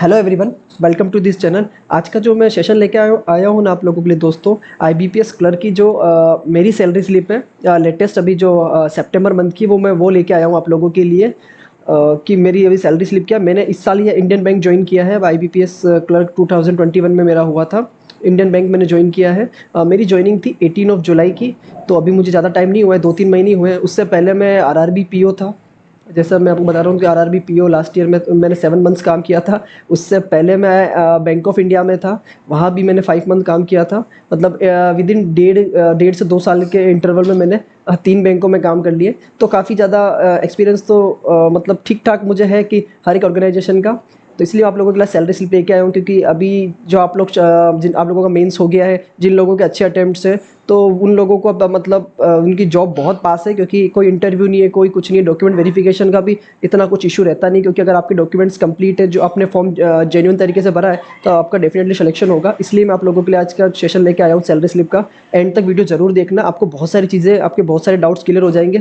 Hello everyone, welcome to this channel. आज का जो मैं सेशन लेके आया हूँ ना आप लोगों के लिए दोस्तों, आईबीपीएस क्लर्क की जो मेरी सैलरी स्लिप है लेटेस्ट अभी जो सितंबर मंथ की, वो लेके आया हूँ आप लोगों के लिए। कि मेरी अभी सैलरी स्लिप क्या, मैंने इस साल ये इंडियन बैंक ज्वाइन किया है। आईबीपीएस क्लर्क 2021 में मेरा हुआ था। इंडियन बैंक मैंने ज्वाइन किया है। मेरी ज्वाइनिंग थी 18 जुलाई की। तो अभी मुझे ज़्यादा टाइम नहीं हुआ है, 2-3 महीने ही हुए हैं। उससे पहले मैं आरआरबी पीओ था। जैसा मैं आपको बता रहा हूँ कि आरआरबी पीओ लास्ट ईयर में मैंने 7 मंथ्स काम किया था। उससे पहले मैं बैंक ऑफ इंडिया में था, वहाँ भी मैंने 5 मंथ काम किया था। मतलब विद इन डेढ़ से 2 साल के इंटरवल में मैंने 3 बैंकों में काम कर लिए। तो काफ़ी ज़्यादा एक्सपीरियंस तो मतलब ठीक ठाक मुझे है कि हर एक ऑर्गेनाइजेशन का। तो इसलिए आप लोगों के लिए सैलरी स्लिप लेके आया हूँ, क्योंकि अभी जो आप लोग जिन आप लोगों का मेंस हो गया है, जिन लोगों के अच्छे अटेम्प्ट्स हैं, तो उन लोगों को अब मतलब उनकी जॉब बहुत पास है, क्योंकि कोई इंटरव्यू नहीं है, कोई कुछ नहीं है। डॉक्यूमेंट वेरिफिकेशन का भी इतना कुछ इशू रहता नहीं, क्योंकि अगर आपके डॉक्यूमेंट्स कंप्लीट है, जो आपने फॉर्म जेन्युइन तरीके से भरा है, तो आपका डेफिनेटली सिलेक्शन होगा। इसलिए मैं आप लोगों के लिए आज का सेशन लेके आया हूँ सैलरी स्लिप का। एंड तक वीडियो जरूर देखना, आपको बहुत सारी चीज़ें, आपके बहुत सारे डाउट्स क्लियर हो जाएंगे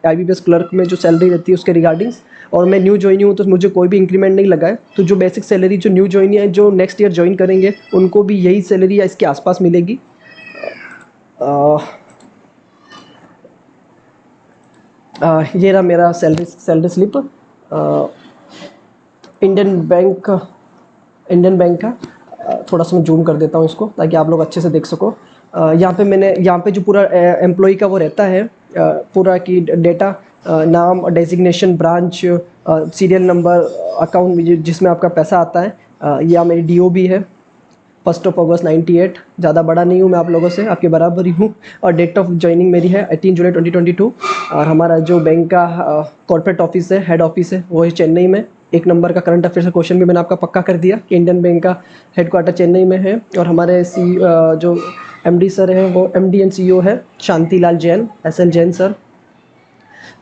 आईबीपीएस क्लर्क में जो सैलरी रहती है उसके रिगार्डिंग्स। और मैं न्यू ज्वाइन हूँ, तो मुझे कोई भी इंक्रीमेंट नहीं लगा है। तो जो बेसिक सैलरी जो न्यू ज्वाइन है, जो नेक्स्ट ईयर ज्वाइन करेंगे, उनको भी यही सैलरी या इसके आसपास मिलेगी। ये रहा मेरा सैलरी स्लिप इंडियन बैंक का। थोड़ा सा मैं जूम कर देता हूँ इसको, ताकि आप लोग अच्छे से देख सको। यहाँ पे जो पूरा एम्प्लॉय का वो रहता है, पूरा की डेटा, नाम, designation, branch, serial number, account जिसमें आपका पैसा आता है। या मेरी डीओ भी है 1 अगस्त 98। ज़्यादा बड़ा नहीं हूँ मैं आप लोगों से, आपके बराबर ही हूँ। और डेट ऑफ ज्वाइनिंग मेरी है 18 जुलाई 2022। और हमारा जो बैंक का कॉर्पोरेट ऑफिस है, हेड ऑफिस है, वो है चेन्नई में। 1 नंबर का करंट अफेयर्स का क्वेश्चन भी मैंने आपका पक्का कर दिया कि इंडियन बैंक का हेडक्वार्टर चेन्नई में है। और हमारे जो एमडी सर हैं, वो एमडी एंड सीईओ है शांतिलाल जैन, एसएल जैन सर।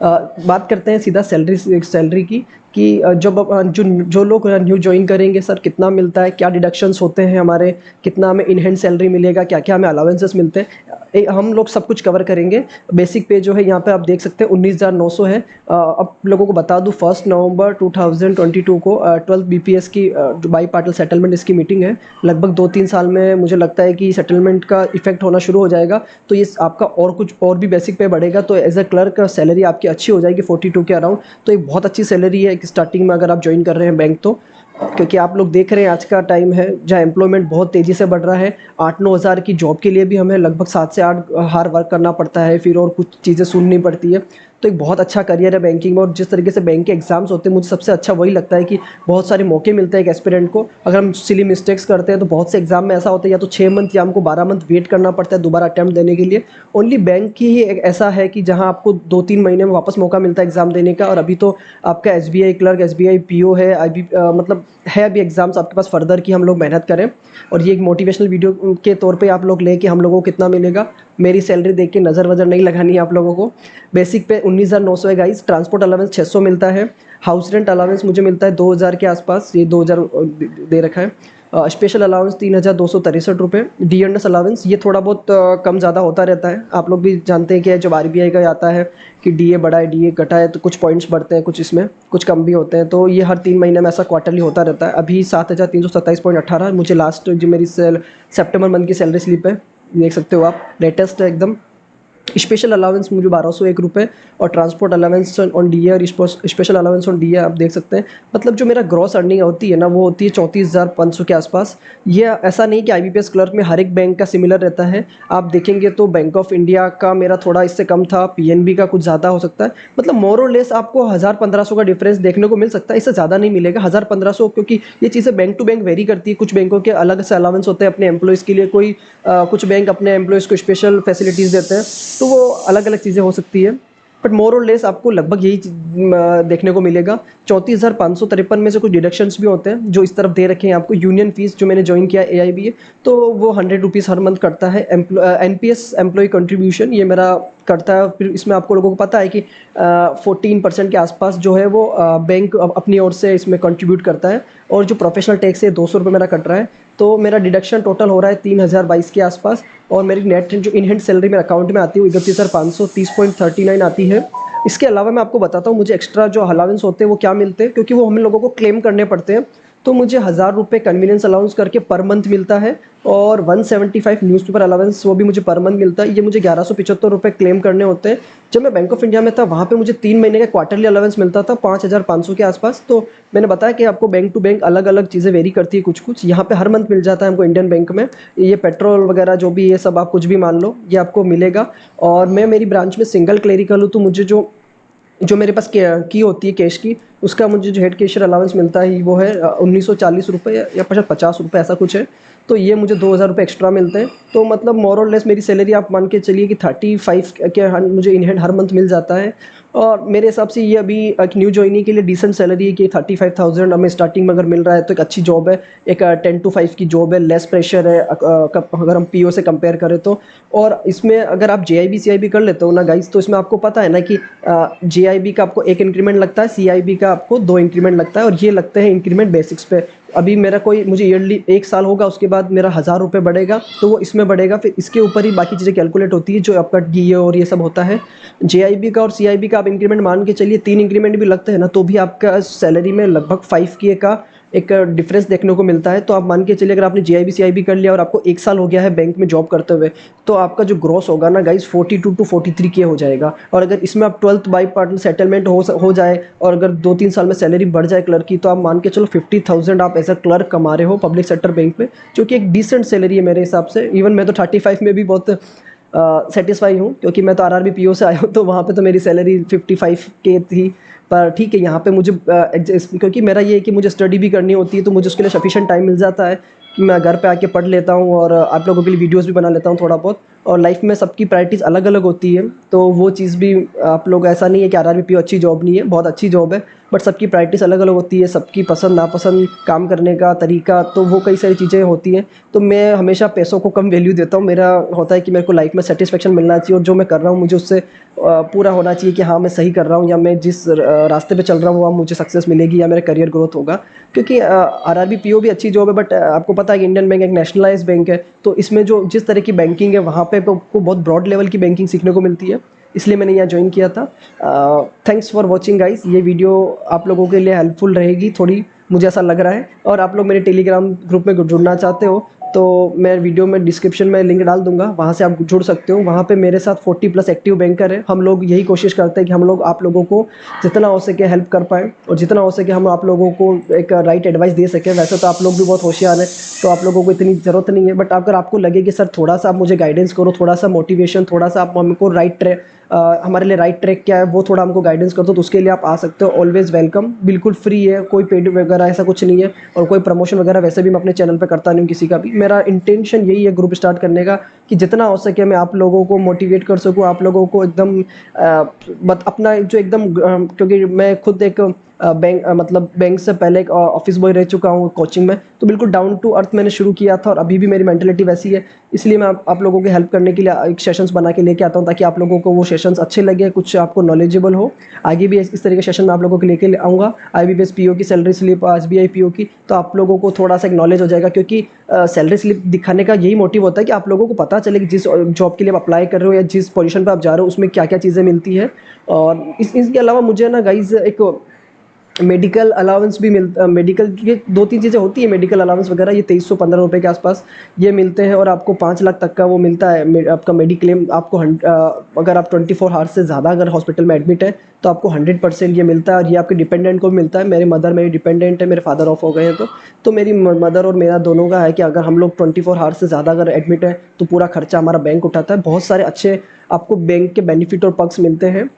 बात करते हैं सीधा सैलरी की, कि जो लोग न्यू ज्वाइन करेंगे, सर कितना मिलता है, क्या डिडक्शंस होते हैं हमारे, कितना हमें इन हैंड सैलरी मिलेगा, क्या क्या हमें अलाउंसेस मिलते हैं, हम लोग सब कुछ कवर करेंगे। बेसिक पे जो है यहाँ पे आप देख सकते हैं 19,900 है। अब लोगों को बता दूँ, 1 नवंबर 2022 को 12th बीपीएस की बाई पार्टल सेटलमेंट इसकी मीटिंग है। लगभग 2-3 साल में मुझे लगता है कि सेटलमेंट का इफेक्ट होना शुरू हो जाएगा। तो ये आपका और भी बेसिक पे बढ़ेगा। तो एज ए क्लर्क सैलरी आपकी अच्छी हो जाएगी 42 के अराउंड। तो एक बहुत अच्छी सैलरी है स्टार्टिंग में अगर आप ज्वाइन कर रहे हैं बैंक तो। क्योंकि आप लोग देख रहे हैं आज का टाइम है जहाँ एम्प्लॉयमेंट बहुत तेज़ी से बढ़ रहा है। 8-9 हज़ार की जॉब के लिए भी हमें लगभग 7 से 8 हार वर्क करना पड़ता है, फिर और कुछ चीज़ें सुननी पड़ती है। तो एक बहुत अच्छा करियर है बैंकिंग में। और जिस तरीके से बैंक के एग्जाम्स होते हैं, मुझे सबसे अच्छा वही लगता है कि बहुत सारे मौके मिलते हैं एक एस्पिरेंट को। अगर हम सिली मिस्टेक्स करते हैं तो बहुत से एग्जाम में ऐसा होता है, या तो 6 मंथ या हमको 12 मंथ वेट करना पड़ता है दोबारा अटैम्प्ट देने के लिए। ओनली बैंक की ही एक ऐसा है कि जहाँ आपको 2-3 महीने में वापस मौका मिलता है एग्जाम देने का। और अभी तो आपका एसबीआई क्लर्क, एसबीआई पीओ है, मतलब है अभी एग्जाम्स आपके पास फर्दर की हम लोग मेहनत करें। और ये एक मोटिवेशनल वीडियो के तौर पे आप लोग लें कि हम लोगों को कितना मिलेगा। मेरी सैलरी देख के नज़र वज़र नहीं लगानी है आप लोगों को। बेसिक पे 19,900 है गाइस। ट्रांसपोर्ट अलाउंस 600 मिलता है। हाउस रेंट अलाउंस मुझे मिलता है 2,000 के आसपास, ये 2,000 दे रखा है। स्पेशल अलाउंस 3,263 रुपये। डीएनएस अलाउंस ये थोड़ा बहुत कम ज़्यादा होता रहता है। आप लोग भी जानते हैं कि जब आरबीआई का आता है कि डीए बढ़ा है, डीए घटा है, तो कुछ पॉइंट्स बढ़ते हैं, कुछ इसमें कुछ कम भी होते हैं। तो ये हर 3 महीने में ऐसा क्वार्टरली होता रहता है। अभी 7,327.18 मुझे लास्ट जो मेरी सितंबर मंथ की सैलरी स्लिप है, देख सकते हो आप, लेटेस्ट है एकदम। स्पेशल अलाउंस मुझे 1201 रुपये। और ट्रांसपोर्ट अलाउंस ऑन डी और स्पेशल अलाउंस ऑन डी आप देख सकते हैं। मतलब जो मेरा ग्रॉस अर्निंग होती है ना, वो होती है 34,500 के आसपास। ये ऐसा नहीं कि आईबीपीएस क्लर्क में हर एक बैंक का सिमिलर रहता है। आप देखेंगे तो बैंक ऑफ इंडिया का मेरा थोड़ा इससे कम था, पीएनबी का कुछ ज़्यादा हो सकता है। मतलब मोर और लेस आपको 1,000-1,500 का डिफरेंस देखने को मिल सकता है, इससे ज़्यादा नहीं मिलेगा। 1,000-1,500, क्योंकि ये चीज़ें बैंक टू बैंक वेरी करती है। कुछ बैंकों के अलग से अलाउंस होते हैं अपने एम्प्लॉयज़ के लिए, कुछ बैंक अपने एम्प्लॉयज़ को स्पेशल फैसिलिटीज़ देते हैं। तो वो अलग अलग चीज़ें हो सकती है, बट मोर और लेस आपको लगभग यही देखने को मिलेगा। 34,553 में से कुछ डिडक्शंस भी होते हैं जो इस तरफ दे रखे हैं आपको। यूनियन फीस जो मैंने ज्वाइन किया एआईबीए, तो वो 100 रुपीज़ हर मंथ कटता है। एनपीएस एम्प्लॉय कंट्रीब्यूशन ये मेरा करता है। फिर इसमें आपको लोगों को पता है कि 14% के आसपास जो है वो बैंक अपनी ओर से इसमें कंट्रीब्यूट करता है। और जो प्रोफेशनल टैक्स है 200 रुपये मेरा कट रहा है। तो मेरा डिडक्शन टोटल हो रहा है 3,022 के आसपास। और मेरी नेट जो इन हैंड सैलरी मेरे अकाउंट में आती है वो 31,530.39 आती है। इसके अलावा मैं आपको बताता हूँ मुझे एक्स्ट्रा जो अलाउंस होते हैं वो क्या मिलते हैं, क्योंकि वो हम लोगों को क्लेम करने पड़ते हैं। तो मुझे 1000 रुपये कन्वीनियंस अलाउंस करके पर मंथ मिलता है, और 175 न्यूज़पेपर अलाउंस वो भी मुझे पर मंथ मिलता है। ये मुझे 1175 रुपये क्लेम करने होते हैं। जब मैं बैंक ऑफ इंडिया में था वहाँ पे मुझे 3 महीने का क्वार्टरली अलाउंस मिलता था 5500 के आसपास। तो मैंने बताया कि आपको बैंक टू बैंक अलग अलग चीज़ें वेरी करती है कुछ कुछ। यहाँ पे हर मंथ मिल जाता है हमको इंडियन बैंक में। ये पेट्रोल वगैरह जो भी ये सब आप कुछ भी मान लो, ये आपको मिलेगा। और मैं मेरी ब्रांच में सिंगल क्लेरिकल हूँ, तो मुझे जो जो मेरे पास की होती है कैश की, उसका मुझे जो हेड कैशियर अलाउंस मिलता है वो है 1940 रुपये या 50 रुपये ऐसा कुछ है। तो ये मुझे 2000 रुपये एक्स्ट्रा मिलते हैं। तो मतलब मोर और लेस मेरी सैलरी आप मान के चलिए कि 35 के मुझे इन हैंड हर मंथ मिल जाता है। और मेरे हिसाब से ये अभी एक न्यू जॉइनी के लिए डिसेंट सैलरी है कि 35,000 हमें स्टार्टिंग में अगर मिल रहा है तो एक अच्छी जॉब है। एक 10 to 5 की जॉब है, लेस प्रेशर है अगर हम पीओ से कंपेयर करें तो। और इसमें अगर आप जेआईबी सीआईबी कर लेते हो ना गाइस, तो इसमें आपको पता है ना कि जेआईबी का आपको 1 इंक्रीमेंट लगता है, सीआईबी का आपको 2 इंक्रीमेंट लगता है, और ये लगते हैं इंक्रीमेंट बेसिक्स पे। अभी मेरा कोई मुझे ईयरली 1 साल होगा, उसके बाद मेरा 1000 रुपये बढ़ेगा, तो वो इसमें बढ़ेगा, फिर इसके ऊपर ही बाकी चीज़ें कैलकुलेट होती है जो आपका डीए और ये सब होता है। जेआईबी का और सीआईबी का आप इंक्रीमेंट मान के चलिए 3 इंक्रीमेंट भी लगते हैं ना, तो भी आपका सैलरी में लगभग 5K का एक डिफरेंस देखने को मिलता है। तो आप मान के चलिए अगर आपने जेआईबी सीआईबी कर लिया और आपको 1 साल हो गया है बैंक में जॉब करते हुए, तो आपका जो ग्रॉस होगा ना गाइस 42 to 43K हो जाएगा। और अगर इसमें आप 12th बाई पार्टनर सेटलमेंट हो जाए, और अगर 2-3 साल में सैलरी बढ़ जाए क्लर्क की, तो आप मान के चलो 50,000 आप एज अ क्लर्क कमा रहे हो पब्लिक सेक्टर बैंक में, जो कि एक डिसेंट सैलरी है मेरे हिसाब से। इवन मैं तो 35 में भी बहुत सेटिस्फाई हूँ, क्योंकि मैं तो आरआरबी पीओ से आया हूँ, तो वहाँ पे तो मेरी सैलरी 55K थी। पर ठीक है, यहाँ पे मुझे क्योंकि मेरा ये है कि मुझे स्टडी भी करनी होती है, तो मुझे उसके लिए सफिशिएंट टाइम मिल जाता है कि मैं घर पे आके पढ़ लेता हूँ, और आप लोगों के लिए वीडियोस भी बना लेता हूँ थोड़ा बहुत। और लाइफ में सबकी प्रायोरिटीज़ अलग अलग होती है, तो वो चीज़ भी आप लोग, ऐसा नहीं है कि आरआरबी पीओ अच्छी जॉब नहीं है, बहुत अच्छी जॉब है, बट सबकी प्रायोरिटीज़ अलग अलग होती है, सबकी पसंद नापसंद, काम करने का तरीका, तो वो कई सारी चीज़ें होती हैं। तो मैं हमेशा पैसों को कम वैल्यू देता हूँ। मेरा होता है कि मेरे को लाइफ में सेटिस्फेक्शन मिलना चाहिए, और जो मैं कर रहा हूँ मुझे उससे पूरा होना चाहिए कि हाँ मैं सही कर रहा हूँ, या मैं जिस रास्ते पे चल रहा हूँ वहाँ मुझे सक्सेस मिलेगी, या मेरा करियर ग्रोथ होगा। क्योंकि आरआरबी पीओ भी अच्छी जॉब है, बट आपको पता है कि इंडियन बैंक एक नेशनलाइज बैंक है, तो इसमें जो जिस तरह की बैंकिंग है वहाँ पे आपको बहुत ब्रॉड लेवल की बैंकिंग सीखने को मिलती है, इसलिए मैंने यहाँ ज्वाइन किया था। थैंक्स फॉर वॉचिंग गाइस, ये वीडियो आप लोगों के लिए हेल्पफुल रहेगी थोड़ी, मुझे ऐसा लग रहा है। और आप लोग मेरे टेलीग्राम ग्रुप में जुड़ना चाहते हो तो मैं वीडियो में डिस्क्रिप्शन में लिंक डाल दूंगा, वहाँ से आप जुड़ सकते हो। वहाँ पे मेरे साथ 40+ एक्टिव बैंकर हैं। हम लोग यही कोशिश करते हैं कि हम लोग आप लोगों को जितना हो सके हेल्प कर पाएँ, और जितना हो सके हम आप लोगों को एक राइट एडवाइस दे सकें। वैसे तो आप लोग भी बहुत होशियार हैं, तो आप लोगों को इतनी ज़रूरत नहीं है, बट अगर आपको लगे कि सर थोड़ा सा आप मुझे गाइडेंस करो, थोड़ा सा मोटिवेशन, थोड़ा सा आप हमको हमारे लिए राइट ट्रैक क्या है वो थोड़ा हमको गाइडेंस कर दो, तो उसके लिए आप आ सकते हो। ऑलवेज वेलकम, बिल्कुल फ्री है, कोई पेड वगैरह ऐसा कुछ नहीं है, और कोई प्रमोशन वगैरह वैसे भी मैं अपने चैनल पे करता नहीं हूँ किसी का भी। मेरा इंटेंशन यही है ग्रुप स्टार्ट करने का, कि जितना हो सके मैं आप लोगों को मोटिवेट कर सकूँ, आप लोगों को एकदम अपना जो एकदम क्योंकि मैं खुद एक मतलब बैंक से पहले एक ऑफिस बॉय रह चुका हूँ कोचिंग में, तो बिल्कुल डाउन टू अर्थ मैंने शुरू किया था, और अभी भी मेरी मेंटलिटी वैसी है। इसलिए मैं आप लोगों की हेल्प करने के लिए एक सेशंस बना के लेके आता हूँ, ताकि आप लोगों को वो सेशंस अच्छे लगे, कुछ आपको नॉलेजेबल हो। आगे भी इस तरह के सेशन मैं आप लोगों के लेके आऊँगा। IBPS पीओ की सैलरी स्लिप, SBI पीओ की, तो आप लोगों को थोड़ा सा एक नॉलेज हो जाएगा, क्योंकि सैलरी स्लिप दिखाने का यही मोटिव होता है कि आप लोगों को पता चले कि जिस जॉब के लिए आप अप्लाई कर रहे हो या जिस पोजीशन पर आप जा रहे हो उसमें क्या क्या चीज़ें मिलती है। और इसके अलावा मुझे ना गाइज एक मेडिकल अलाउंस भी मिलता, मेडिकल ये 2-3 चीज़ें होती है मेडिकल अलाउंस वगैरह, ये 2315 रुपये के आसपास ये मिलते हैं, और आपको 5 लाख तक का वो मिलता है आपका मेडिक्लेम। आपको अगर आप 24 आवर्स से ज़्यादा अगर हॉस्पिटल में एडमिट है तो आपको 100% ये मिलता है, और ये आपके डिपेंडेंट को भी मिलता है। मेरे मदर मेरी डिपेंडेंट है, मेरे फादर ऑफ हो गए हैं, तो मेरी मदर और मेरा दोनों का है कि अगर हम लोग 24 आवर्स से ज़्यादा अगर एडमिट है तो पूरा खर्चा हमारा बैंक उठाता है। बहुत सारे अच्छे आपको बैंक के बेनिफिट और पर्क्स मिलते हैं।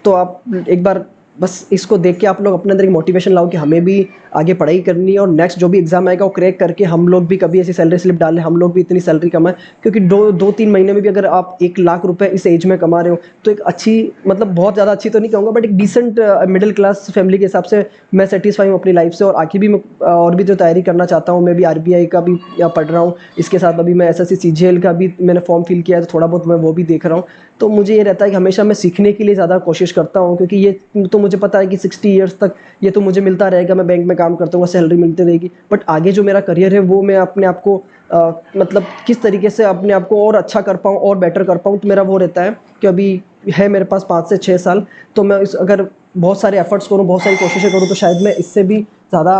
तो आप एक बार बस इसको देख के आप लोग अपने अंदर एक मोटिवेशन लाओ कि हमें भी आगे पढ़ाई करनी है, और नेक्स्ट जो भी एग्जाम आएगा वो क्रैक करके हम लोग भी कभी ऐसी सैलरी स्लिप डालें, हम लोग भी इतनी सैलरी कमाएं। क्योंकि 2-3 महीने में भी अगर आप 1 लाख रुपए इस एज में कमा रहे हो, तो एक अच्छी, मतलब बहुत ज़्यादा अच्छी तो नहीं कहूँगा, बट एक डिसेंट मिडिल क्लास फैमिली के हिसाब से मैं सेटिस्फाई हूँ अपनी लाइफ से। और आगे भी मैं और भी जो तैयारी करना चाहता हूँ, मैं भी RBI का भी पढ़ रहा हूँ, इसके साथ अभी मैं SSC CGL का भी मैंने फॉर्म फिल किया है, तो थोड़ा बहुत मैं वो भी देख रहा हूँ। तो मुझे ये रहता है कि हमेशा मैं सीखने के लिए ज़्यादा कोशिश करता हूँ, क्योंकि ये तो मुझे पता है कि 60 ईयर्स तक ये तो मुझे मिलता रहेगा, मैं बैंक में काम करता हूँ, सैलरी मिलती रहेगी, बट आगे जो मेरा करियर है वो मैं अपने आप को मतलब किस तरीके से अपने आप को और अच्छा कर पाऊँ और बेटर कर पाऊँ। तो मेरा वो रहता है कि अभी है मेरे पास 5 से 6 साल, तो मैं अगर बहुत सारे एफर्ट्स करूँ, बहुत सारी कोशिशें करूँ, तो शायद मैं इससे भी ज़्यादा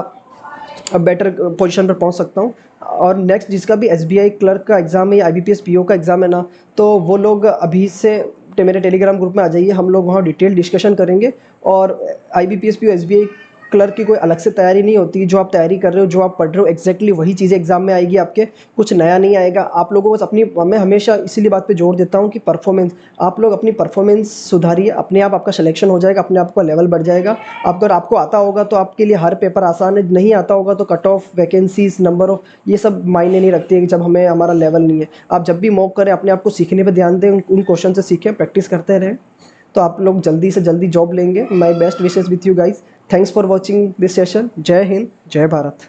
बेटर पोजीशन पर पहुंच सकता हूं। और नेक्स्ट जिसका भी एसबीआई क्लर्क का एग्ज़ाम है या आईबीपीएस पीओ का एग्ज़ाम है ना, तो वो लोग अभी से मेरे टेलीग्राम ग्रुप में आ जाइए, हम लोग वहाँ डिटेल डिस्कशन करेंगे। और आईबीपीएस पीओ एसबीआई क्लर्क की कोई अलग से तैयारी नहीं होती, जो आप तैयारी कर रहे हो, जो आप पढ़ रहे हो एग्जैक्टली वही चीज़ें एग्जाम में आएगी आपके, कुछ नया नहीं आएगा। आप लोगों को बस अपनी, मैं हमेशा इसीलिए बात पे जोर देता हूँ कि परफॉर्मेंस, आप लोग अपनी परफॉर्मेंस सुधारिए, अपने आप आपका सिलेक्शन हो जाएगा, अपने आप का लेवल बढ़ जाएगा। अगर आपको आता होगा तो आपके लिए हर पेपर आसान है, नहीं आता होगा तो cut off, vacancies, number of, ये सब मायने नहीं रखती है कि जब हमें हमारा लेवल नहीं है। आप जब भी मॉक करें अपने आप को सीखने पर ध्यान दें, उन क्वेश्चन से सीखें, प्रैक्टिस करते रहें, तो आप लोग जल्दी से जल्दी जॉब लेंगे। My best wishes with you guys. Thanks for watching this session. जय हिंद, जय भारत।